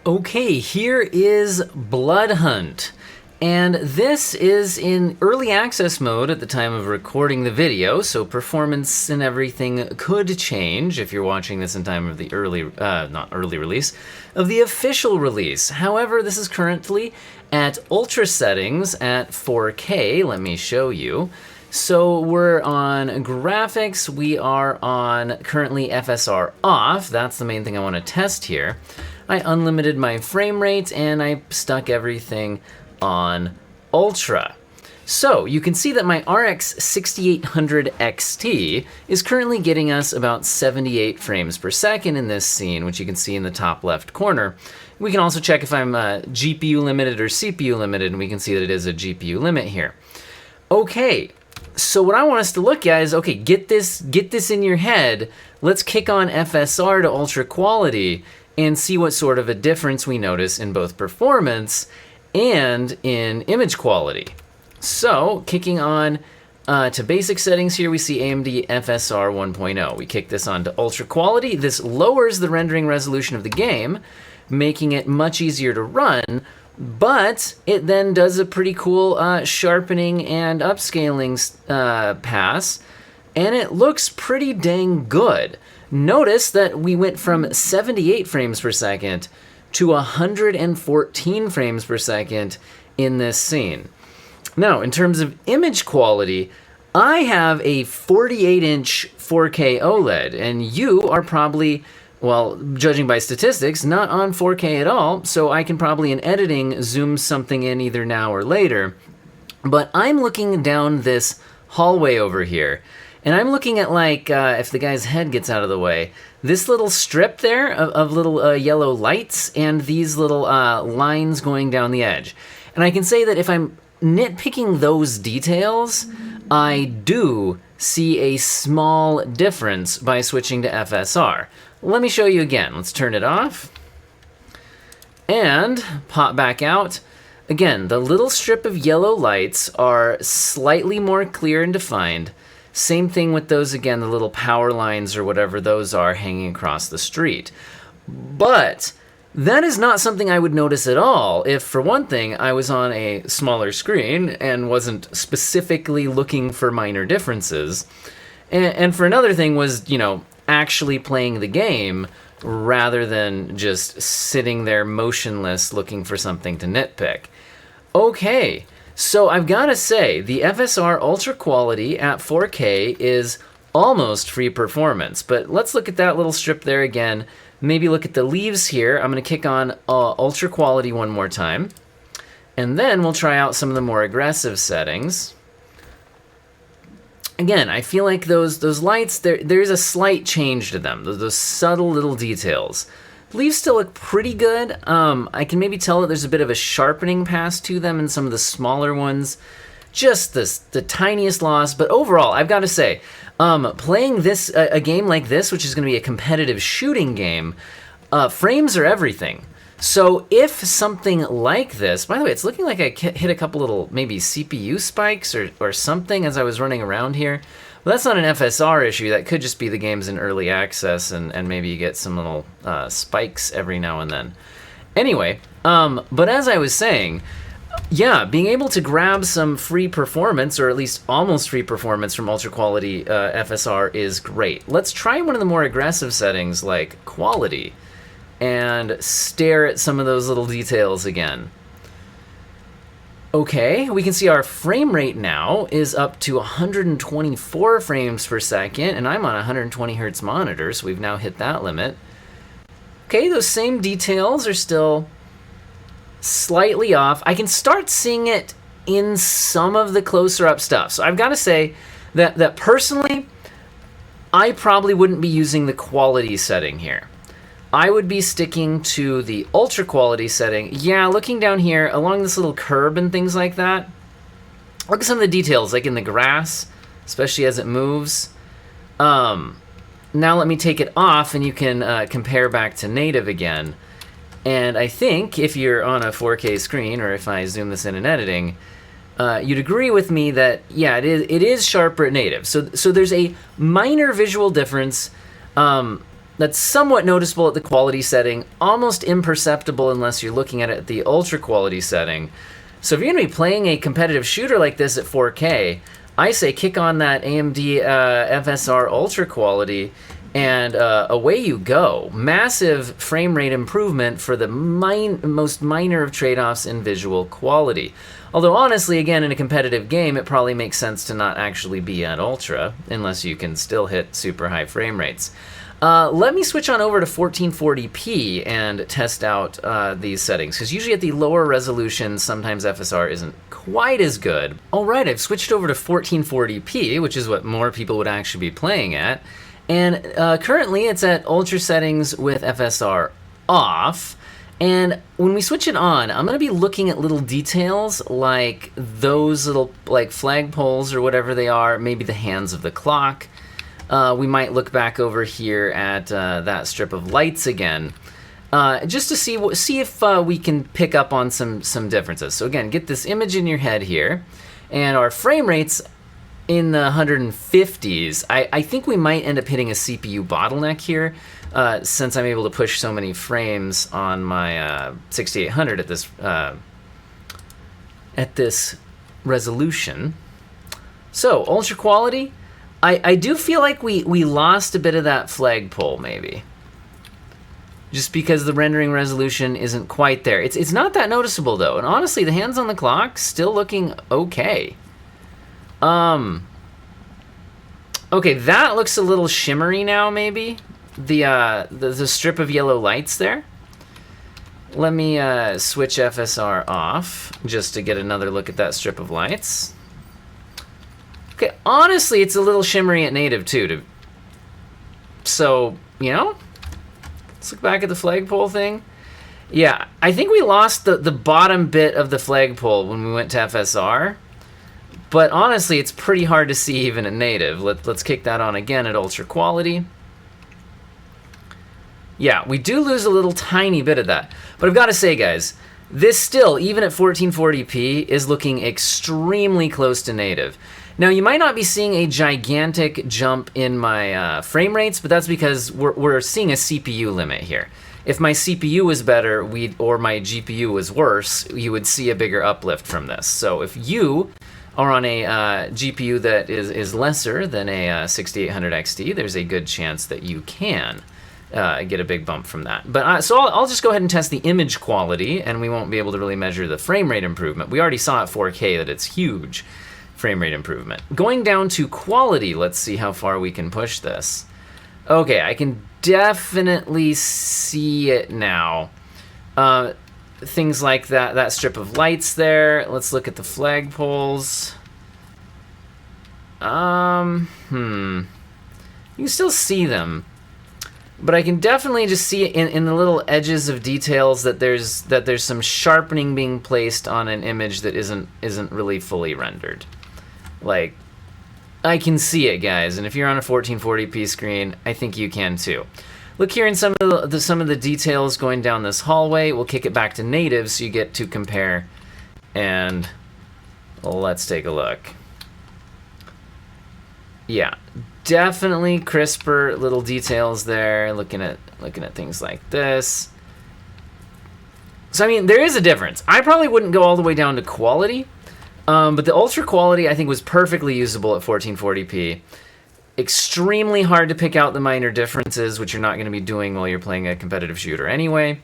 Okay, here is Bloodhunt, and this is in early access mode at the time of recording the video, so performance and everything could change if you're watching this in time of the not early release, of the official release. However, this is currently at ultra settings at 4K. Let me show you. So we're on graphics, we are on currently FSR off. That's the main thing I want to test here. I unlimited my frame rate and I stuck everything on ultra. So you can see that my RX 6800 XT is currently getting us about 78 frames per second in this scene, which you can see in the top left corner. We can also check if I'm GPU limited or CPU limited, and we can see that it is a GPU limit here. Okay. So what I want us to look at is, okay, get this in your head. Let's kick on FSR to ultra quality and see what sort of a difference we notice in both performance and in image quality. So kicking on to basic settings here, we see AMD FSR 1.0. We kick this on to ultra quality. This lowers the rendering resolution of the game, making it much easier to run. But it then does a pretty cool sharpening and upscaling pass, and it looks pretty dang good. Notice that we went from 78 frames per second to 114 frames per second in this scene. Now, in terms of image quality, I have a 48-inch 4K OLED, and you are probably, well, judging by statistics, not on 4K at all, so I can probably in editing zoom something in either now or later. But I'm looking down this hallway over here, and I'm looking at, like, if the guy's head gets out of the way, this little strip there of little yellow lights and these little lines going down the edge. And I can say that if I'm nitpicking those details, I do see a small difference by switching to FSR. Let me show you again. Let's turn it off and pop back out. Again, the little strip of yellow lights are slightly more clear and defined. Same thing with those, again, the little power lines or whatever those are hanging across the street. But that is not something I would notice at all if, for one thing, I was on a smaller screen and wasn't specifically looking for minor differences. And for another thing was, you know, actually playing the game rather than just sitting there motionless looking for something to nitpick. Okay, so I've got to say, the FSR Ultra Quality at 4K is almost free performance, but let's look at that little strip there again. Maybe look at the leaves here. I'm going to kick on Ultra Quality one more time, and then we'll try out some of the more aggressive settings. Again, I feel like those lights, there's a slight change to them, those subtle little details. Leaves still look pretty good. I can maybe tell that there's a bit of a sharpening pass to them in some of the smaller ones. Just the tiniest loss, but overall, I've got to say, playing this a game like this, which is going to be a competitive shooting game, frames are everything. So if something like this, by the way, it's looking like I hit a couple little maybe CPU spikes or something as I was running around here. Well, that's not an FSR issue. That could just be the game's in early access and maybe you get some little spikes every now and then. Anyway, but as I was saying, yeah, being able to grab some free performance, or at least almost free performance from ultra quality FSR is great. Let's try one of the more aggressive settings like quality and stare at some of those little details again. Okay, we can see our frame rate now is up to 124 frames per second, and I'm on a 120 hertz monitor, so we've now hit that limit. Okay, those same details are still slightly off. I can start seeing it in some of the closer up stuff. So I've got to say that personally, I probably wouldn't be using the quality setting here. I would be sticking to the ultra quality setting. Yeah, looking down here along this little curb and things like that. Look at some of the details, like in the grass, especially as it moves. Now let me take it off and you can compare back to native again. And I think if you're on a 4K screen, or if I zoom this in editing, you'd agree with me that, yeah, it is sharper at native. So there's a minor visual difference. That's somewhat noticeable at the quality setting, almost imperceptible unless you're looking at it at the ultra quality setting. So if you're going to be playing a competitive shooter like this at 4K, I say kick on that AMD FSR ultra quality, and away you go. Massive frame rate improvement for the most minor of trade-offs in visual quality. Although honestly, again, in a competitive game, it probably makes sense to not actually be at ultra, unless you can still hit super high frame rates. Let me switch on over to 1440p and test out these settings, because usually at the lower resolution, sometimes FSR isn't quite as good. All right, I've switched over to 1440p, which is what more people would actually be playing at, and currently it's at ultra settings with FSR off. And when we switch it on, I'm going to be looking at little details like those little like flagpoles or whatever they are, maybe the hands of the clock. We might look back over here at that strip of lights again, just to see if we can pick up on some differences. So again, get this image in your head here, and our frame rates in the 150s. I think we might end up hitting a CPU bottleneck here, since I'm able to push so many frames on my 6800 at this resolution. So ultra quality. I do feel like we lost a bit of that flagpole, maybe. Just because the rendering resolution isn't quite there. It's not that noticeable, though. And honestly, the hands on the clock still looking okay. Okay, that looks a little shimmery now, maybe. The strip of yellow lights there. Let me switch FSR off, just to get another look at that strip of lights. Okay, honestly, it's a little shimmery at native, too. So, you know, let's look back at the flagpole thing. Yeah, I think we lost the bottom bit of the flagpole when we went to FSR. But honestly, it's pretty hard to see even at native. Let's kick that on again at ultra quality. Yeah, we do lose a little tiny bit of that. But I've got to say, guys, this still, even at 1440p, is looking extremely close to native. Now, you might not be seeing a gigantic jump in my frame rates, but that's because we're seeing a CPU limit here. If my CPU was better, or my GPU was worse, you would see a bigger uplift from this. So if you are on a GPU that is lesser than a 6800 XT, there's a good chance that you can get a big bump from that. But so I'll just go ahead and test the image quality, and we won't be able to really measure the frame rate improvement. We already saw at 4K that it's huge frame rate improvement. Going down to quality, let's see how far we can push this. Okay, I can definitely see it now. Things like that strip of lights there. Let's look at the flagpoles. You can still see them, but I can definitely just see it in the little edges of details that there's some sharpening being placed on an image that isn't really fully rendered. Like, I can see it, guys, and if you're on a 1440p screen, I think you can too. Look here in some of the details going down this hallway. We'll kick it back to native so you get to compare, and let's take a look. Yeah, definitely crisper little details there. Looking at things like this. So I mean, there is a difference. I probably wouldn't go all the way down to quality, but the ultra quality I think was perfectly usable at 1440p. Extremely hard to pick out the minor differences, which you're not going to be doing while you're playing a competitive shooter anyway.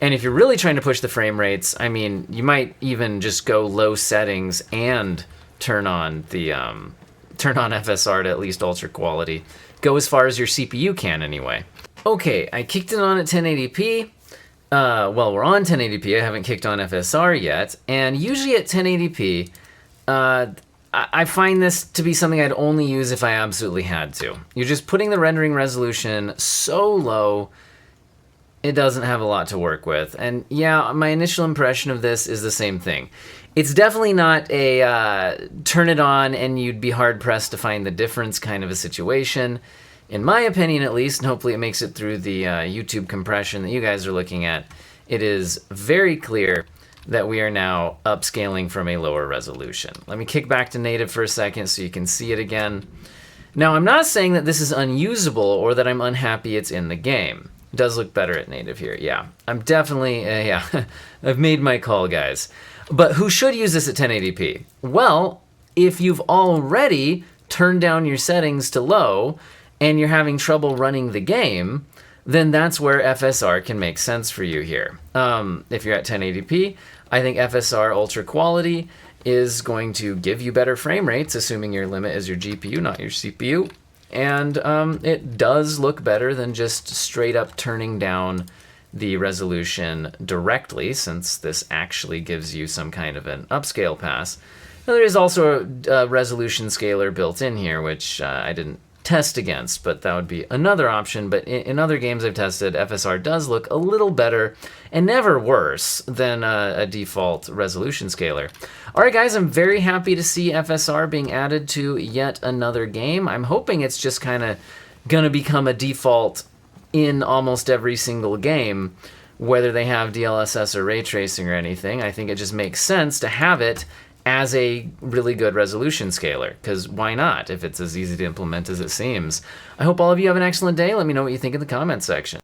And if you're really trying to push the frame rates, I mean, you might even just go low settings and turn on FSR to at least ultra quality. Go as far as your CPU can anyway. Okay, I kicked it on at 1080p. Well, we're on 1080p. I haven't kicked on FSR yet. And usually at 1080p, I find this to be something I'd only use if I absolutely had to. You're just putting the rendering resolution so low, it doesn't have a lot to work with. And yeah, my initial impression of this is the same thing. It's definitely not a turn it on and you'd be hard-pressed to find the difference kind of a situation. In my opinion, at least, and hopefully it makes it through the YouTube compression that you guys are looking at, it is very clear that we are now upscaling from a lower resolution. Let me kick back to native for a second so you can see it again. Now, I'm not saying that this is unusable or that I'm unhappy it's in the game. It does look better at native here. Yeah, I'm definitely, yeah, I've made my call, guys. But who should use this at 1080p? Well, if you've already turned down your settings to low and you're having trouble running the game, then that's where FSR can make sense for you here. If you're at 1080p, I think FSR Ultra Quality is going to give you better frame rates, assuming your limit is your GPU, not your CPU. And it does look better than just straight up turning down the resolution directly, since this actually gives you some kind of an upscale pass. Now, there is also a resolution scaler built in here, which I didn't test against, but that would be another option. But in other games I've tested, FSR does look a little better and never worse than a default resolution scaler. All right, guys, I'm very happy to see FSR being added to yet another game. I'm hoping it's just kind of going to become a default in almost every single game, whether they have DLSS or ray tracing or anything. I think it just makes sense to have it as a really good resolution scaler, because why not if it's as easy to implement as it seems? I hope all of you have an excellent day. Let me know what you think in the comments section.